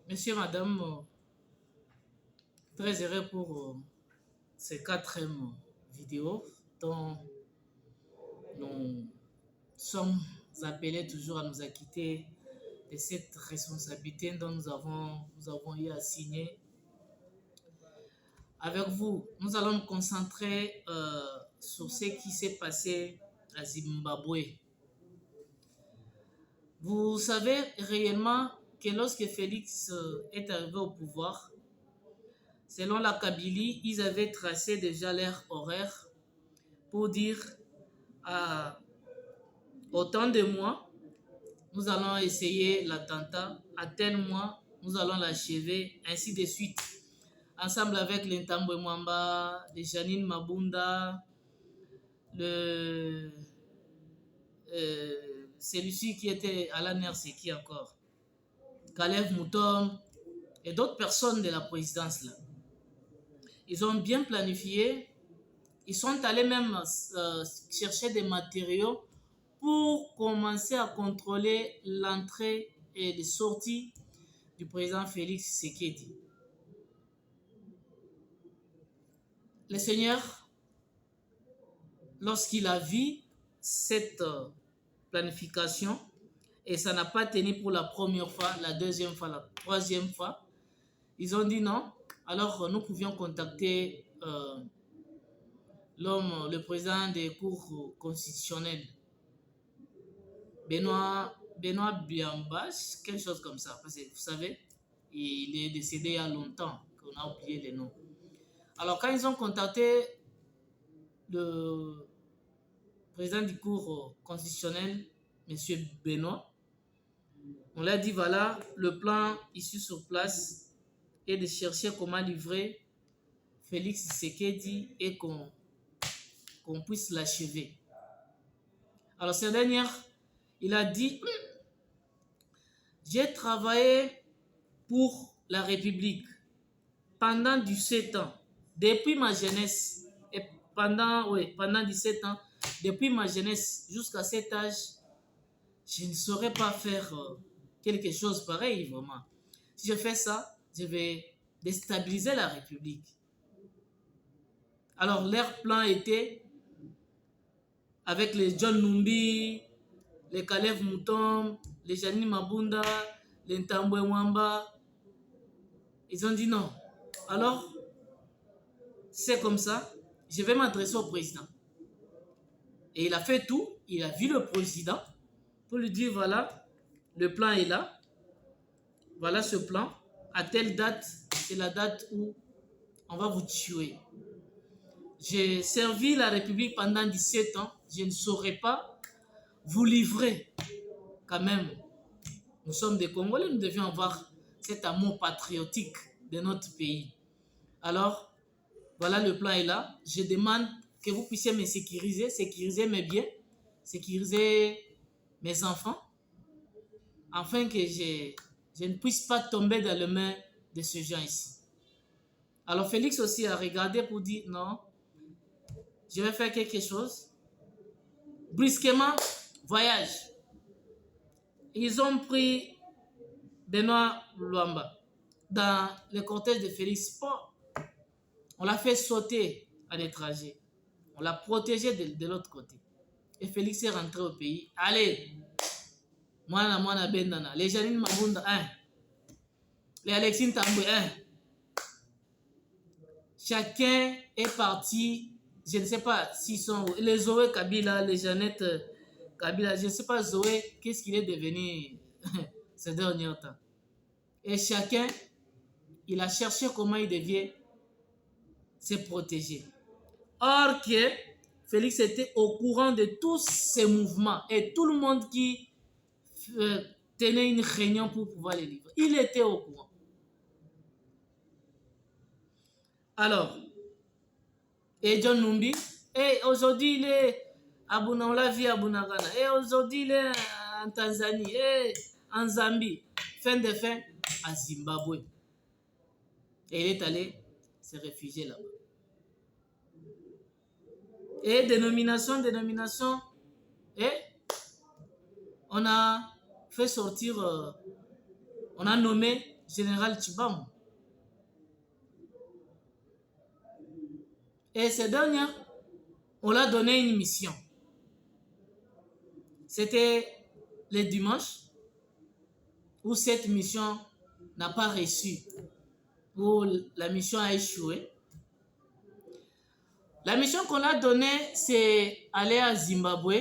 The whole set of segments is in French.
Monsieur, madame, très heureux pour ces quatrième vidéos dont nous sommes appelés toujours à nous acquitter de cette responsabilité dont nous avons eu à signer. Avec vous, nous allons nous concentrer sur ce qui s'est passé à Zimbabwe. Vous savez réellement que lorsque Félix est arrivé au pouvoir, selon la Kabylie, ils avaient tracé déjà leur horaire pour dire à autant de mois, nous allons essayer l'attentat, à tel mois, nous allons l'achever, ainsi de suite. Ensemble avec l'Intambwe Mwamba, les Janine Mabunda, celui-ci qui était à la NER, c'est qui encore? Kalev Moutom et d'autres personnes de la présidence là. Ils ont bien planifié. Ils sont allés même chercher des matériaux pour commencer à contrôler l'entrée et les sorties du président Félix Tshisekedi. Le Seigneur, lorsqu'il a vu cette planification, et ça n'a pas tenu pour la première fois, la deuxième fois, la troisième fois, ils ont dit non. Alors nous pouvions contacter le président des cours constitutionnelles, Benoît Biambas, quelque chose comme ça. Parce que vous savez, il est décédé il y a longtemps, qu'on a oublié les noms. Alors quand ils ont contacté le président du cours constitutionnel, M. Benoît, on lui a dit voilà, le plan ici sur place est de chercher comment livrer Félix Tshisekedi et qu'on puisse l'achever. Alors cette dernière, il a dit j'ai travaillé pour la République pendant 17 ans, depuis ma jeunesse, et pendant 17 ans, depuis ma jeunesse jusqu'à cet âge, je ne saurais pas faire quelque chose pareil, vraiment. Si je fais ça, je vais déstabiliser la République. Alors leur plan était, avec les John Numbi, les Kalev Moutom, les Janine Mabunda, les Ntambwe Mwamba, ils ont dit non. Alors, c'est comme ça, je vais m'adresser au président. Et il a fait tout, il a vu le président pour lui dire voilà, le plan est là, voilà ce plan, à telle date, c'est la date où on va vous tuer. J'ai servi la République pendant 17 ans, je ne saurais pas vous livrer quand même. Nous sommes des Congolais, nous devions avoir cet amour patriotique de notre pays. Alors, voilà, le plan est là. Je demande que vous puissiez me sécuriser mes biens, sécuriser mes enfants, afin que je ne puisse pas tomber dans les mains de ce gens ici. Alors Félix aussi a regardé pour dire non, je vais faire quelque chose. Brusquement, voyage. Ils ont pris Benoît Luamba dans le cortège de Félix. On l'a fait sauter à l'étranger. On l'a protégé de l'autre côté. Et Félix est rentré au pays. Allez, Mwana Bendana, les Janine Mabunda 1, les Alexis Tamboué 1. Chacun est parti. Je ne sais pas s'ils sont les Zoé Kabila, les Jeannette Kabila. Je ne sais pas Zoé, qu'est-ce qu'il est devenu ces derniers temps. Et chacun, il a cherché comment il devait se protéger. Or que Félix était au courant de tous ces mouvements et tout le monde qui tenait une réunion pour pouvoir les livrer. Il était au courant. Alors, et John Numbi, et aujourd'hui il est à Buna, on l'a vu à Bunagana, et aujourd'hui il est en Tanzanie, et en Zambie, fin de fin, à Zimbabwe. Et il est allé se réfugier là-bas. Et dénomination, et on a fait sortir, on a nommé général Tshibambu. Et ces dernières, on l'a donné une mission. C'était le dimanche où cette mission n'a pas reçu, où la mission a échoué. La mission qu'on a donnée, c'est aller à Zimbabwe,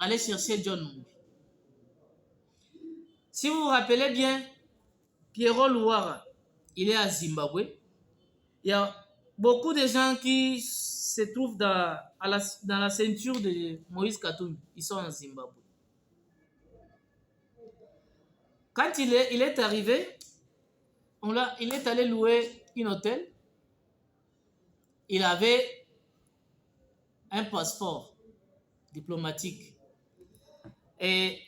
aller chercher John Numbi. Si vous vous rappelez bien, Pierrot Louara, il est à Zimbabwe. Il y a beaucoup de gens qui se trouvent dans la ceinture de Moïse Katumbi. Ils sont en Zimbabwe. Quand il est arrivé, il est allé louer un hôtel. Il avait un passeport diplomatique. Et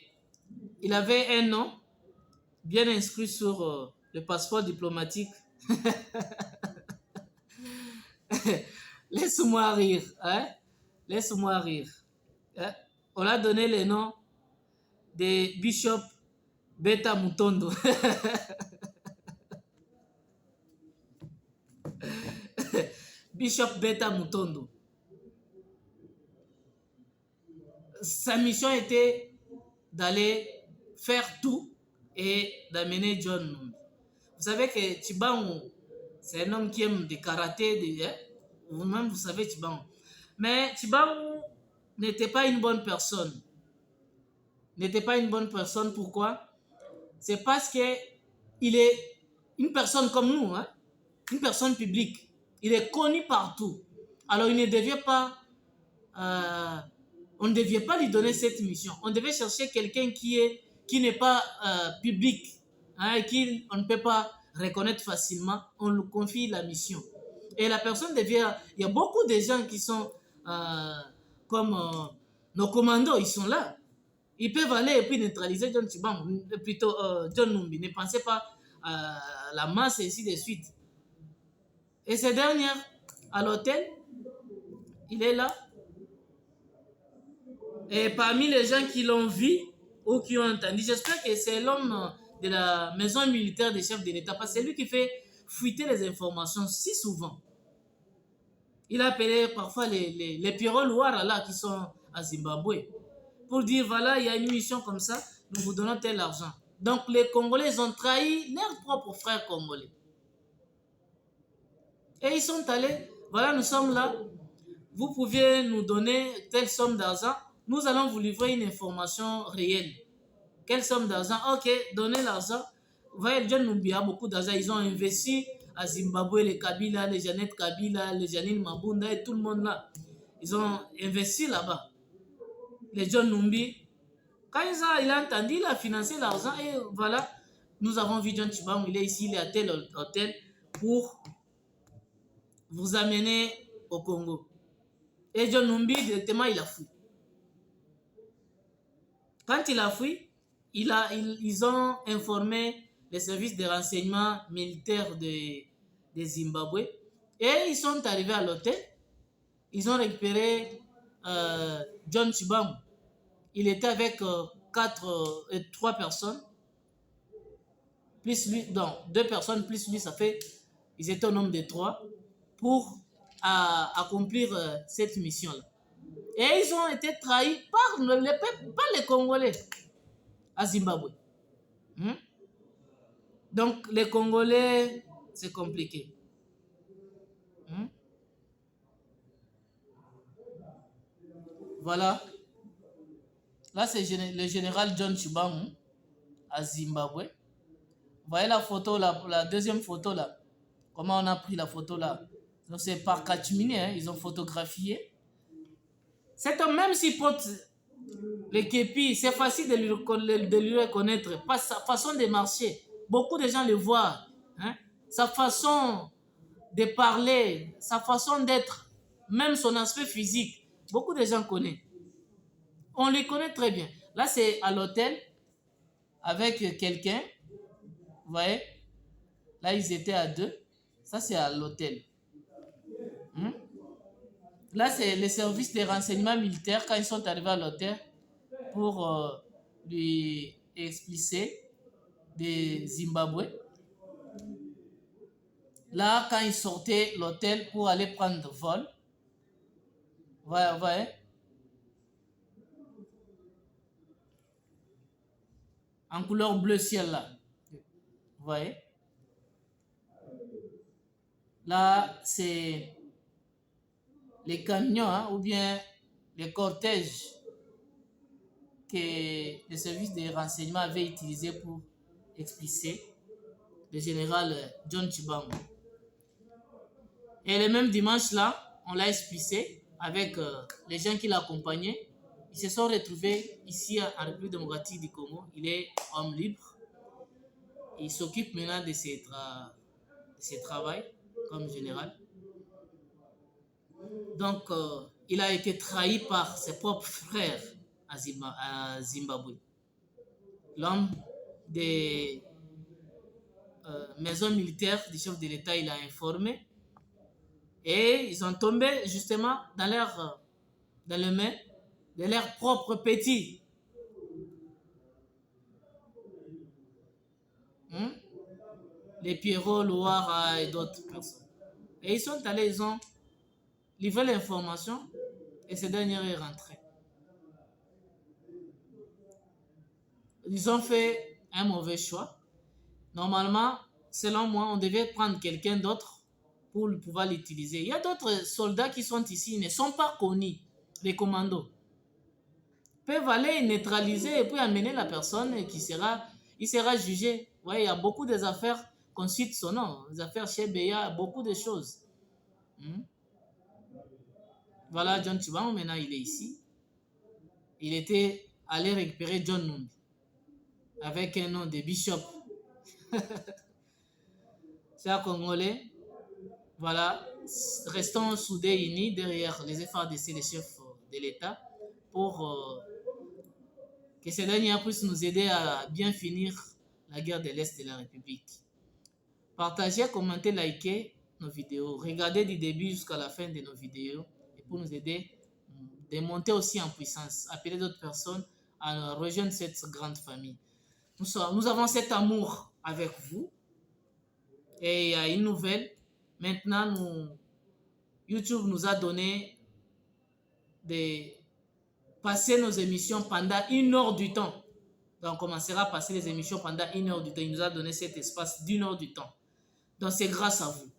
il avait un nom bien inscrit sur le passeport diplomatique. Laisse-moi rire. Hein? Laisse-moi rire. Hein? On a donné le nom de Bishop Beta Mutondo. Bishop Beta Mutondo. Sa mission était d'aller faire tout et d'amener John Numbi. Vous savez que Tshibambu, c'est un homme qui aime des karaté, vous-même vous savez Tshibambu. Mais Tshibambu n'était pas une bonne personne. N'était pas une bonne personne, pourquoi? C'est parce que il est une personne comme nous, hein? Une personne publique. Il est connu partout. Alors il ne devait pas... on ne devait pas lui donner cette mission. On devait chercher quelqu'un qui n'est pas public, hein, et qu'on ne peut pas reconnaître facilement. On lui confie la mission. Et la personne devient... Il y a beaucoup de gens qui sont comme nos commandos, ils sont là. Ils peuvent aller et puis neutraliser John Tshibambu, plutôt John Numbi. Ne pensez pas à la masse et ainsi de suite. Et ces dernières, à l'hôtel, il est là. Et parmi les gens qui l'ont vu ou qui ont entendu, j'espère que c'est l'homme de la maison militaire des chefs de l'État, parce que c'est lui qui fait fuiter les informations si souvent. Il a appelé parfois les Pierrot Louara là qui sont à Zimbabwe pour dire voilà, il y a une mission comme ça, nous vous donnons tel argent. Donc les Congolais ils ont trahi leurs propres frères congolais. Et ils sont allés, voilà, nous sommes là, vous pouviez nous donner telle somme d'argent, nous allons vous livrer une information réelle. Quelle somme d'argent? Ok, donnez l'argent. Vous voyez, John Numbi a beaucoup d'argent. Ils ont investi à Zimbabwe, les Kabila, les Jeannette Kabila, les Janine Mabunda et tout le monde là. Ils ont investi là-bas. Les John Numbi, quand il a entendu, il a financé l'argent et voilà, nous avons vu John Tshibambu, il est ici, il est à tel hôtel pour vous amener au Congo. Et John Numbi, directement, il a fui. Quand il a fui, ils ont informé les services de renseignement militaires de Zimbabwe et ils sont arrivés à l'hôtel. Ils ont récupéré John Tshibambu. Il était avec 3 personnes, plus lui, donc 2 personnes plus lui, ça fait, ils étaient au nombre de 3 pour accomplir cette mission-là. Et ils ont été trahis par les Congolais à Zimbabwe. Donc les Congolais, c'est compliqué. Voilà. Là, c'est le général John Tshibambu à Zimbabwe. Vous voyez la photo, la deuxième photo là. Comment on a pris la photo là? Donc c'est par Kachmini, hein, ils ont photographié. Cet homme, même s'il porte le képi, c'est facile de lui reconnaître. Pas sa façon de marcher. Beaucoup de gens le voient. Hein? Sa façon de parler, sa façon d'être, même son aspect physique. Beaucoup de gens connaissent. On les connaît très bien. Là, c'est à l'hôtel avec quelqu'un. Vous voyez? Là, ils étaient à 2. Ça, c'est à l'hôtel. Là, c'est les services de renseignement militaire quand ils sont arrivés à l'hôtel pour lui expliquer des Zimbabwe. Là, quand il sortait l'hôtel pour aller prendre vol, voyez, en couleur bleu ciel là, vous voyez. Là, c'est les camions hein, ou bien les cortèges que le service de renseignement avait utilisé pour expulser le général John Tshibanga. Et le même dimanche là, on l'a expulsé avec les gens qui l'accompagnaient. Ils se sont retrouvés ici en République démocratique du Congo. Il est homme libre. Il s'occupe maintenant de ses travaux comme général. Donc, il a été trahi par ses propres frères à Zimbabwe. L'homme des maisons militaires du chef de l'État, il a informé. Et ils ont tombé justement dans les mains de leurs propres petits. Les Pierrot, Loara et d'autres personnes. Et ils sont allés, ils ont livré l'information et ce dernier est rentré. Ils ont fait un mauvais choix. Normalement, selon moi, on devait prendre quelqu'un d'autre pour pouvoir l'utiliser. Il y a d'autres soldats qui sont ici, ils ne sont pas connus, les commandos. Ils peuvent aller neutraliser et puis amener la personne qui il sera jugé. Vous voyez, il y a beaucoup des affaires qu'on cite son nom, les affaires chez Beya, beaucoup de choses. Voilà, John Tshibanga, maintenant il est ici. Il était allé récupérer John Numbi avec un nom de Bishop. Chers Congolais, voilà, restons soudés, unis derrière les FARDC, les chefs de l'État, pour que ces derniers puissent nous aider à bien finir la guerre de l'Est de la République. Partagez, commentez, likez nos vidéos. Regardez du début jusqu'à la fin de nos vidéos et pour nous aider de monter aussi en puissance. Appelez d'autres personnes à rejoindre cette grande famille. Nous avons cet amour avec vous. Et il y a une nouvelle. Maintenant, YouTube nous a donné de passer nos émissions pendant 1 heure du temps. Donc, on commencera à passer les émissions pendant 1 heure du temps. Il nous a donné cet espace d'1 heure du temps. Donc, c'est grâce à vous.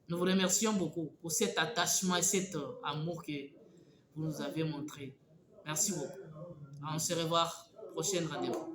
Nous vous remercions beaucoup pour cet attachement et cet amour que vous nous avez montré. Merci beaucoup. On se revoit prochain rendez-vous.